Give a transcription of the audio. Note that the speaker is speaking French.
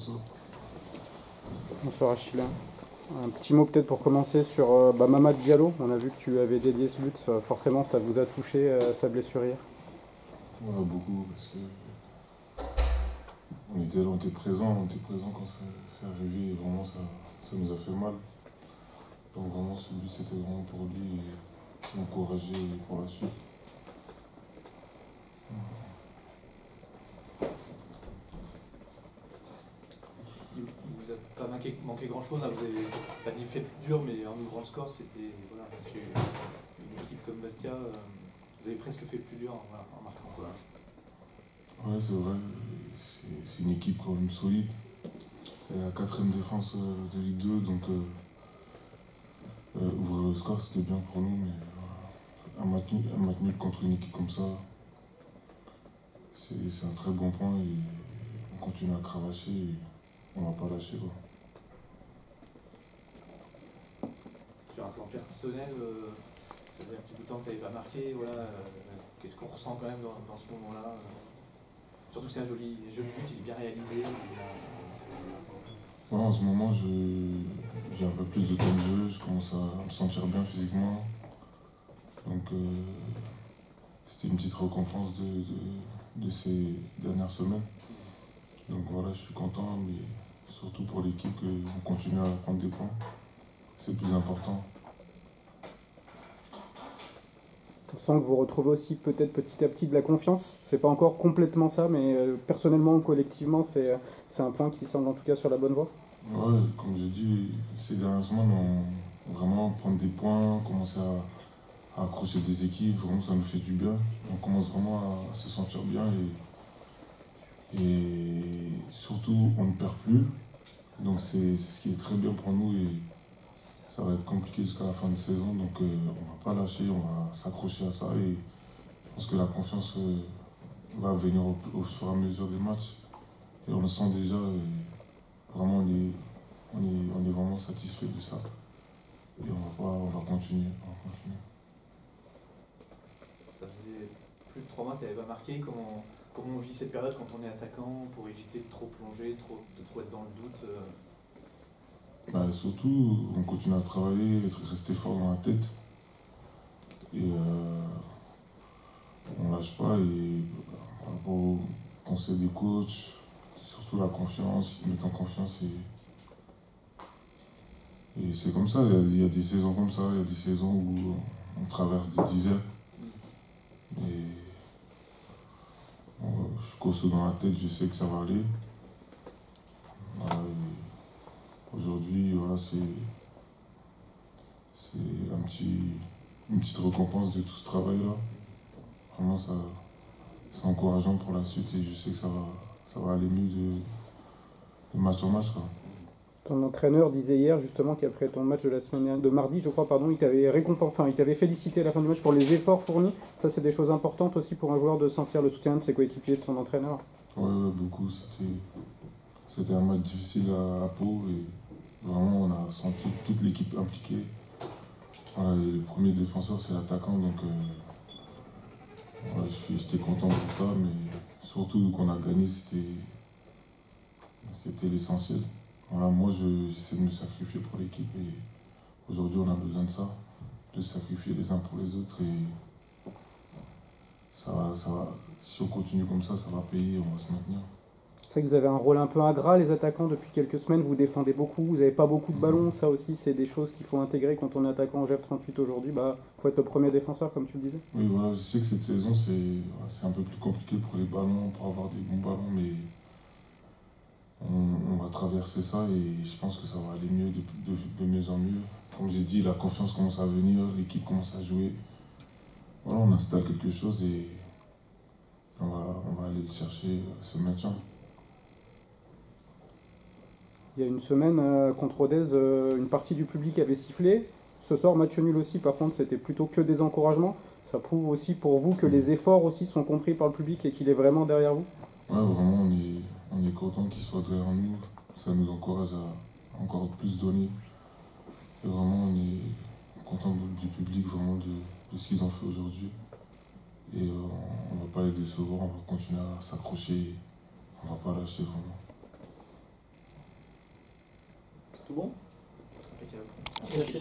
Bonsoir. Bonsoir Achille. Un petit mot peut-être pour commencer sur Mamad Diallo. On a vu que tu avais dédié ce but, forcément ça vous a touché sa blessure hier. Ouais, beaucoup, parce que on était présent quand c'est arrivé, et vraiment ça nous a fait mal. Donc vraiment ce but c'était vraiment pour lui et l'encourager pour la suite. Il vous a pas manqué grand chose, hein. Vous avez pas dit fait plus dur, mais en ouvrant le score, c'était. Voilà, parce qu'une équipe comme Bastia, vous avez presque fait plus dur en marquant quoi. Ouais, c'est vrai, c'est une équipe quand même solide. Elle est la quatrième défense de Ligue 2, donc ouvrir le score c'était bien pour nous, mais un match nul contre une équipe comme ça, c'est un très bon point et on continue à cravacher et on va pas lâcher quoi. Sur un plan personnel, ça fait un petit bout de temps que tu n'avais pas marqué, voilà, qu'est-ce qu'on ressent quand même dans ce moment-là surtout que c'est un joli but, il est bien réalisé. Ouais, en ce moment j'ai un peu plus de temps de jeu, je commence à me sentir bien physiquement. Donc c'était une petite récompense de ces dernières semaines. Donc voilà, je suis content, mais surtout pour l'équipe qu'on continue à prendre des points. C'est le plus important. On sent que vous retrouvez aussi peut-être petit à petit de la confiance. C'est pas encore complètement ça, mais personnellement ou collectivement, c'est un point qui semble en tout cas sur la bonne voie. Ouais, comme j'ai dit, ces dernières semaines, on vraiment prendre des points, commencer à accrocher des équipes, vraiment ça nous fait du bien. On commence vraiment à se sentir bien et surtout on ne perd plus. Donc c'est ce qui est très bien pour nous et ça va être compliqué jusqu'à la fin de saison. Donc on va pas lâcher, on va s'accrocher à ça et je pense que la confiance va venir au fur et à mesure des matchs. Et on le sent déjà et vraiment on est vraiment satisfait de ça. Et on va continuer. Ça faisait plus de 3 mois que tu n'avais pas marqué. Comment on vit cette période quand on est attaquant pour éviter de trop plonger, de trop être dans le doute Surtout, on continue à travailler, rester fort dans la tête. Et on lâche pas. Et par rapport au conseil des coachs, surtout la confiance, ils mettent en confiance. Et c'est comme ça, il y a des saisons comme ça, il y a des saisons où on traverse des dizaines. Et je suis costaud dans la tête, je sais que ça va aller. Voilà, aujourd'hui, voilà, c'est une petite récompense de tout ce travail-là. Vraiment, c'est encourageant pour la suite et je sais que ça va aller mieux de match en match, quoi. Ton entraîneur disait hier justement qu'après ton match de la semaine de mardi, je crois, pardon, il t'avait il t'avait félicité à la fin du match pour les efforts fournis. Ça, c'est des choses importantes aussi pour un joueur de sentir le soutien de ses coéquipiers, de son entraîneur. Ouais, beaucoup. C'était un match difficile à Pau et vraiment on a senti toute l'équipe impliquée. Voilà, et le premier défenseur c'est l'attaquant, donc voilà, j'étais content pour ça, mais surtout qu'on a gagné, c'était l'essentiel. Voilà, moi j'essaie de me sacrifier pour l'équipe et aujourd'hui on a besoin de ça, de se sacrifier les uns pour les autres et si on continue comme ça va payer, on va se maintenir. C'est vrai que vous avez un rôle un peu ingrat, les attaquants, depuis quelques semaines. Vous défendez beaucoup, vous n'avez pas beaucoup de ballons. Ça aussi, c'est des choses qu'il faut intégrer quand on est attaquant au GF38 aujourd'hui. Il faut être le premier défenseur, comme tu le disais. Oui, voilà, je sais que cette saison, c'est un peu plus compliqué pour les ballons, pour avoir des bons ballons, mais on va traverser ça et je pense que ça va aller mieux de mieux en mieux. Comme j'ai dit, la confiance commence à venir, l'équipe commence à jouer. Voilà, on installe quelque chose et on va aller le chercher, ce maintien. Il y a une semaine, contre Rodez, une partie du public avait sifflé. Ce soir, match nul aussi, par contre, c'était plutôt que des encouragements. Ça prouve aussi pour vous que les efforts aussi sont compris par le public et qu'il est vraiment derrière vous. Ouais, vraiment, on est content qu'il soit derrière nous. Ça nous encourage à encore plus donner. Et vraiment, on est content du public, vraiment de ce qu'ils ont fait aujourd'hui. Et on ne va pas les décevoir, on va continuer à s'accrocher. On ne va pas lâcher, vraiment. tout bon? Impeccable. Merci, la